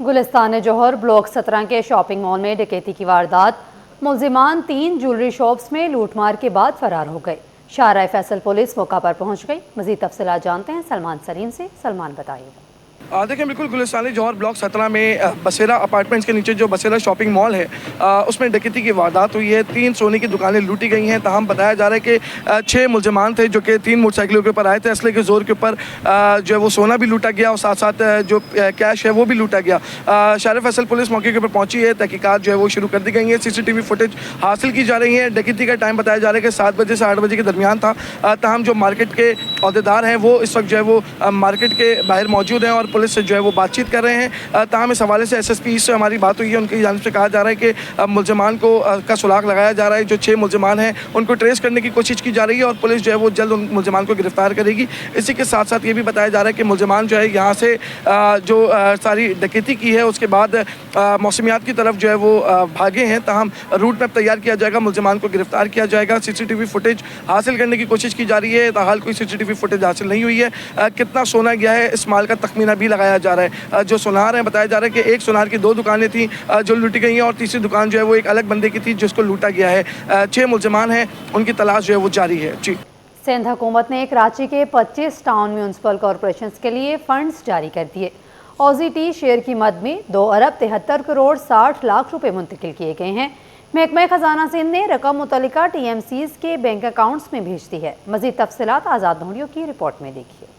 گلستان جوہر block 17 کے shopping mall میں ڈکیتی کی واردات، ملزمان 3 جیولری شاپس میں لوٹ مار کے بعد فرار ہو گئے۔ شاہراہ فیصل پولیس موقع پر پہنچ گئی۔ مزید تفصیلات جانتے ہیں سلمان سلیم سے۔ سلمان بتائیے گا۔ دیکھیں بالکل گلستان جوہر بلاک 17 میں بسیرا اپارٹمنٹس کے نیچے جو بسیرا شاپنگ مال ہے اس میں ڈکیتی کی واردات ہوئی ہے۔ 3 سونے کی دکانیں لوٹی گئی ہیں۔ تاہم بتایا جا رہا ہے کہ 6 ملزمان تھے جو کہ 3 موٹر سائیکلوں کے اوپر آئے تھے۔ اسلحے کے زور کے اوپر جو ہے وہ سونا بھی لوٹا گیا اور ساتھ ساتھ جو کیش ہے وہ بھی لوٹا گیا۔ شاہراہ فیصل پولیس موقع کے اوپر پہنچی ہے۔ تحقیقات جو ہے وہ شروع کر دی گئی ہیں۔ CCTV فوٹیج حاصل کی جا رہی ہے۔ ڈکیتی کا ٹائم بتایا جا رہا ہے کہ 7 بجے سے 8 بجے کے درمیان تھا۔ تاہم جو مارکیٹ کے عہدیدار ہیں وہ اس وقت جو ہے وہ مارکیٹ کے باہر موجود ہیں اور پولیس سے جو ہے وہ بات چیت کر رہے ہیں۔ تاہم اس حوالے سے SSP سے ہماری بات ہوئی ہے۔ ان کی جانب سے کہا جا رہا ہے کہ ملزمان کا سراغ لگایا جا رہا ہے۔ جو 6 ملزمان ہیں ان کو ٹریس کرنے کی کوشش کی جا رہی ہے اور پولیس جو ہے وہ جلد ان ملزمان کو گرفتار کرے گی۔ اسی کے ساتھ ساتھ یہ بھی بتایا جا رہا ہے کہ ملزمان جو ہے یہاں سے جو ساری ڈکیتی کی ہے اس کے بعد موسمیات کی طرف جو ہے وہ بھاگے ہیں۔ تاہم روٹ میپ تیار کیا جائے گا، ملزمان کو گرفتار کیا جائے گا۔ CCTV فوٹیج حاصل کرنے کی کوشش کی جا رہی ہے۔ تاحال کوئی CCTV فوٹیج حاصل نہیں ہوئی ہے۔ کتنا سونا گیا ہے اس مال کا تخمینہ بھی لگایا جا رہا ہے۔ جو سونار ہیں بتایا جا رہا ہے کہ ایک سونار کی 2 دکانیں تھیں جو لوٹی گئی ہیں اور تیسری دکان جو ہے وہ ایک الگ بندے کی تھی جس کو لوٹا گیا ہے۔ 6 ملزمان ہیں، ان کی تلاش جو ہے وہ جاری ہے۔ جی سندھ حکومت نے کراچی کے 25 ٹاؤن میونسپل کارپوریشنز کے لیے فنڈز جاری کر دیے۔ اوزی ٹی شیئر کی مد میں 2 ارب 73 کروڑ 60 لاکھ روپے منتقل کیے گئے ہیں۔ محکمہ خزانہ سندھ نے رقم متعلقہ TMCs کے بینک اکاؤنٹس میں بھیج دی ہے۔ مزید تفصیلات آزاد نوریو کی رپورٹ میں دیکھیے۔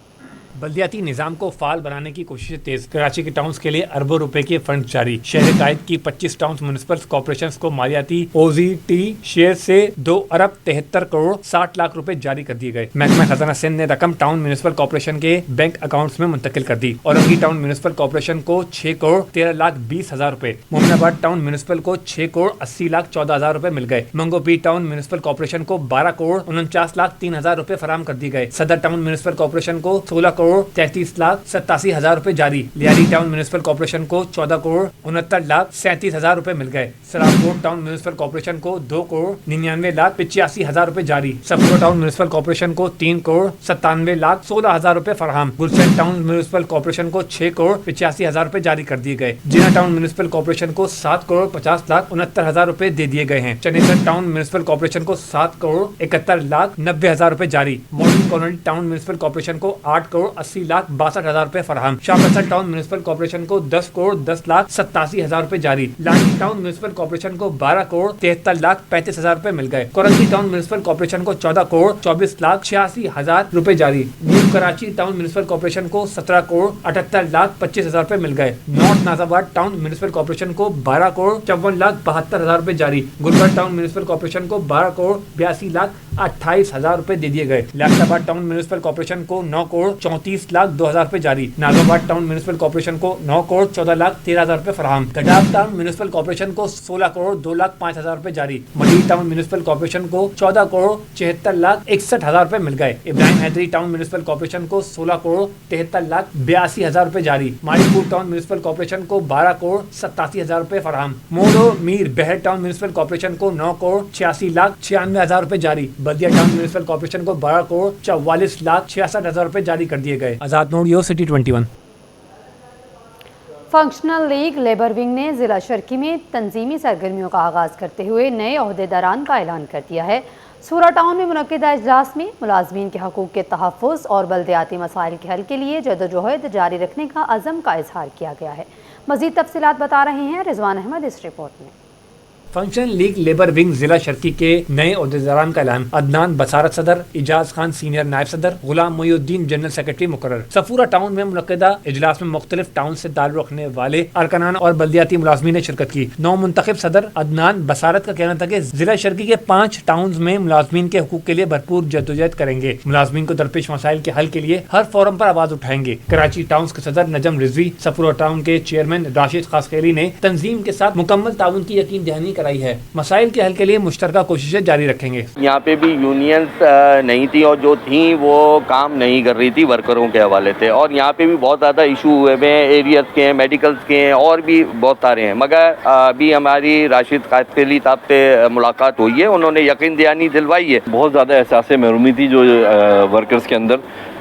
بلدیاتی نظام کو فعال بنانے کی کوششیں تیز، کراچی کے ٹاؤنز کے لیے اربوں روپے کے فنڈ جاری۔ شہر قائد کی 25 ٹاؤنز میونسپل کارپوریشنز کو مالیاتی OZT شیئر سے 2 ارب 73 کروڑ 60 لاکھ روپے جاری کر دیے گئے۔ محکمہ خزانہ سندھ نے رقم ٹاؤن میونسپل کارپوریشن کے بینک اکاؤنٹس میں منتقل کر دی۔ اورنگی ٹاؤن میونسپل کارپوریشن کو 6 کروڑ 13 لاکھ 20 ہزار روپے، مومن آباد ٹاؤن میونسپل کو 6 کروڑ 80 لاکھ 14 ہزار روپے مل گئے۔ منگو پیر ٹاؤن میونسپل کارپوریشن کو 12 کروڑ 49 لاکھ 3 ہزار روپے فراہم کر دیے گئے۔ صدر ٹاؤن میونسپل کارپوریشن کو 16 کروڑ 33 لاکھ 87 ہزار روپے جاری۔ لیاری ٹاؤن میونسپل کارپوریشن کو 14 کروڑ 69 لاکھ 37 ہزار روپے مل گئے۔ سرافکوٹ ٹاؤن میونسپل کارپوریشن کو 2 کروڑ 99 لاکھ 85 ہزار روپے جاری۔ سپورہ ٹاؤن میونسپل کارپوریشن کو 3 کروڑ 97 لاکھ 16 ہزار روپے فراہم۔ گلشن ٹاؤن میونسپل کارپوریشن کو 6 کروڑ 85 ہزار روپے جاری کر دیے گئے۔ جینا ٹاؤن میونسپل کارپوریشن کو 7 کروڑ 50 لاکھ 69 ہزار روپے دے دیے گئے ہیں۔ چنیسر ٹاؤن میونسپل کارپوریشن کو 7 کروڑ 71 لاکھ 90 ہزار روپے جاری۔ Model colony town municipal corporation کو 8 کروڑ 80 لاکھ 62 ہزار روپے فراہم۔ شاہ فیصل ٹاؤن میونسپل کارپوریشن کو 10 کروڑ 10 لاکھ 87 ہزار روپے جاری۔ لانڈی ٹاؤن میونسپل کارپوریشن کو 12 کروڑ 73 لاکھ 35 ہزار روپے مل گئے۔ کرنسی ٹاؤن میونسپل کارپوریشن کو 14 کروڑ 24 لاکھ 86 ہزار روپے جاری۔ New Karachi town municipal corporation کو 17 کروڑ 78 لاکھ 25 ہزار روپے مل گئے۔ نارتھ ناز آباد ٹاؤن میونسپل کارپوریشن کو 12 کروڑ 54 لاکھ 72 ہزار روپے جاری۔ گلبرگ ٹاؤن میونسپل کارپوریشن کو 12 کروڑ 82 لاکھ 28 ہزار روپے دے دیے گئے۔ لیاقت آباد ٹاؤن میونسپل کارپوریشن کو 9 کروڑ 34 لاکھ 2 ہزار روپے جاری۔ ناز آباد ٹاؤن میونسپل کارپوریشن کو 9 کروڑ 14 لاکھ 13 ہزار روپے فراہم۔ گڈاب ٹاؤن میونسپل کارپوریشن کو 16 کروڑ 2 لاکھ 5 ہزار روپے جاری۔ مڈی ٹاؤن میونسپل کارپوریشن کو 14 کروڑ 76 لاکھ 61 ہزار روپے مل گئے۔ ابراہیم حیدری ٹاؤن میونسپل کارپوریشن کو 16 کروڑ 73 لاکھ 82 ہزار روپے جاری۔ ماڑی پور ٹاؤن میونسپل کارپوریشن کو 12 کروڑ 87 ہزار روپے فراہم۔ موڈو میر بہر ٹاؤن میونسپل کارپوریشن کو 9 کروڑ 86 لاکھ 96 ہزار روپے جاری۔ بلدیہ ٹاؤن میونسپل کارپوریشن کو 12 کروڑ 44 لاکھ 66 ہزار روپے جاری کر دیے گئے۔ آزاد نوریو city 21۔ Functional league labour wing نے ضلع شرکی میں تنظیمی سرگرمیوں کا آغاز کرتے ہوئے نئے عہدیداران کا اعلان کر دیا ہے۔ سورا ٹاؤن میں منعقدہ اجلاس میں ملازمین کے حقوق کے تحفظ اور بلدیاتی مسائل کے حل کے لیے جدوجہد جاری رکھنے کا عزم کا اظہار کیا گیا ہے۔ مزید تفصیلات بتا رہے ہیں رضوان احمد اس رپورٹ میں۔ فنکشن لیگ لیبر ونگ ضلع شرکی کے نئے عہدیداران کا اعلان۔ عدنان بصارت صدر، اجاز خان سینئر نائب صدر، غلام محی الدین جنرل سیکرٹری مقرر۔ صفورہ ٹاؤن میں منعقدہ اجلاس میں مختلف ٹاؤن سے تعلق رکھنے والے ارکانان اور بلدیاتی ملازمین نے شرکت کی۔ نو منتخب صدر عدنان بصارت کا کہنا تھا کہ ضلع شرکی کے 5 ٹاؤنز میں ملازمین کے حقوق کے لیے بھرپور جدوجہد کریں گے، ملازمین کو درپیش مسائل کے حل کے لیے ہر فورم پر آواز اٹھائیں گے۔ کراچی ٹاؤنز کے صدر نجم رضوی، صفورہ ٹاؤن کے چیئرمین راشد خاسخیلی نے تنظیم کے ساتھ مکمل تعاون کی یقین دہانی کرائی ہے۔ مسائل کے حل کے لیے مشترکہ کوششیں جاری رکھیں گے۔ یہاں پہ بھی یونینز نہیں تھی اور جو تھیں وہ کام نہیں کر رہی تھی ورکروں کے حوالے سے، اور یہاں پہ بھی بہت زیادہ ایشو ہوئے ہیں، ایریاز کے ہیں، میڈیکلز کے ہیں، اور بھی بہت سارے ہیں، مگر ابھی ہماری راشد خاسخیلی صاحب سے ملاقات ہوئی ہے، انہوں نے یقین دہانی دلوائی ہے۔ بہت زیادہ احساس محرومی تھی جو ورکرز کے اندر،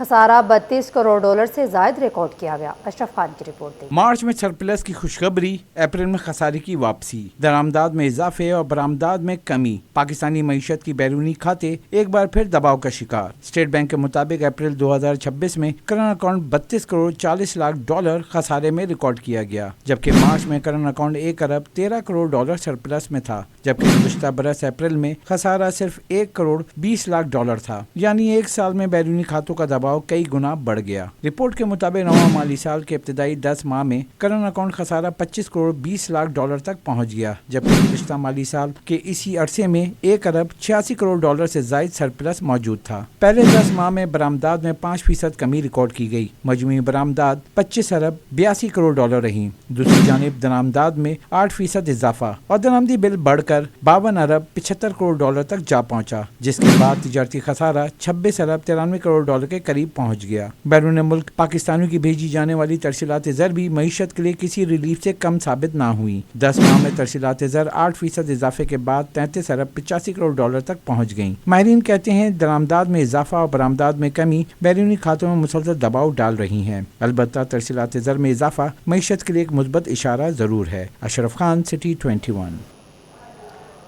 خسارہ 32 کروڑ ڈالر سے زائد ریکارڈ کیا گیا۔ اشرف خان کی رپورٹ دیکھیں۔ مارچ میں سرپلس کی خوشخبری، اپریل میں خسارے کی واپسی، درآمدات میں اضافے اور برآمدات میں کمی، پاکستانی معیشت کی بیرونی کھاتے ایک بار پھر دباؤ کا شکار۔ اسٹیٹ بینک کے مطابق اپریل 2026 میں current account 32 crore 40 lakh dollar خسارے میں ریکارڈ کیا گیا، جبکہ مارچ میں کرنٹ اکاؤنٹ 1 ارب 13 کروڑ ڈالر سرپلس میں تھا، جبکہ گزشتہ برس اپریل میں خسارہ صرف 1 کروڑ 20 لاکھ ڈالر تھا، یعنی ایک سال میں بیرونی کھاتوں کا دباؤ کئی گنا بڑھ گیا۔ رپورٹ کے مطابق نواں مالی سال کے ابتدائی 10 ماہ میں کرنٹ اکاؤنٹ خسارہ 25 کروڑ 20 لاکھ ڈالر تک پہنچ گیا، جبکہ گزشتہ مالی سال کے اسی عرصے میں 1 ارب 86 کروڑ ڈالر سے زائد سرپلس موجود تھا۔ پہلے 10 ماہ میں برآمدات میں 5% کمی ریکارڈ کی گئی، مجموعی برآمدات 25 ارب 82 کروڑ ڈالر رہیں۔ دوسری جانب درآمدات میں 8% اضافہ اور درآمدی بل بڑھ کر 52 ارب 75 کروڑ ڈالر تک جا پہنچا، جس کے بعد تجارتی خسارہ 26 ارب 93 کروڑ ڈالر کے قریب پہنچ گیا۔ بیرون ملک پاکستانیوں کی بھیجی جانے والی ترسیلات زر بھی معیشت کے لیے کسی ریلیف سے کم ثابت نہ ہوئی۔ 10 ماہ میں ترسیلات زر 8% اضافے کے بعد 33 ارب 85 کروڑ ڈالر تک پہنچ گئیں۔ ماہرین کہتے ہیں درآمدات میں اضافہ اور برآمدات میں کمی بیرونی کھاتوں میں مسلسل دباؤ ڈال رہی ہیں۔ البتہ ترسیلات زر میں اضافہ معیشت کے لیے ایک مثبت اشارہ ضرور ہے۔ اشرف خان، سٹی 21۔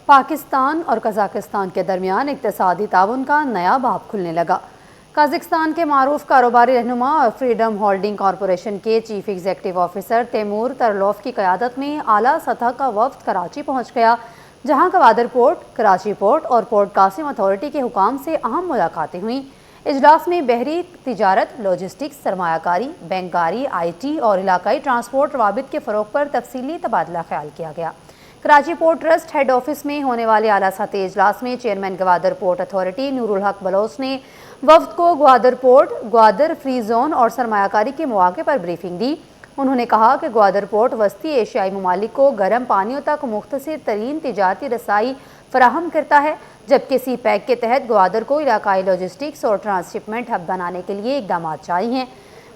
پاکستان اور قزاقستان کے درمیان اقتصادی تعاون کا نیا باب کھلنے لگا۔ قازقستان کے معروف کاروباری رہنما اور فریڈم ہولڈنگ کارپوریشن کے چیف ایگزیکٹو آفیسر تیمور ترلوف کی قیادت میں اعلیٰ سطح کا وفد کراچی پہنچ گیا، جہاں گوادر پورٹ، کراچی پورٹ اور پورٹ قاسم اتھارٹی کے حکام سے اہم ملاقاتیں ہوئیں۔ اجلاس میں بحری تجارت، لاجسٹکس، سرمایہ کاری، بینکاری، IT اور علاقائی ٹرانسپورٹ روابط کے فروغ پر تفصیلی تبادلہ خیال کیا گیا۔ Karachi port trust head office میں ہونے والے اعلیٰ سطحی اجلاس میں chairman Gwadar port authority Noor ul-Haq Baloch نے وفد کو Gwadar port, Gwadar free zone اور سرمایہ کاری کے مواقع پر بریفنگ دی۔ انہوں نے کہا کہ گوادر پورٹ وسطی ایشیائی ممالک کو گرم پانیوں تک مختصر ترین تجارتی رسائی فراہم کرتا ہے، جبکہ سی پیک کے تحت گوادر کو علاقائی لاجسٹکس اور ٹرانسشپمنٹ ہب بنانے کے لیے اقدامات جاری ہیں۔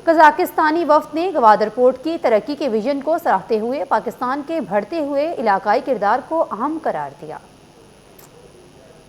قزاقستانی وفد نے گوادر پورٹ کی ترقی کے ویژن کو سراہتے ہوئے پاکستان کے بڑھتے ہوئے علاقائی کردار کو اہم قرار دیا۔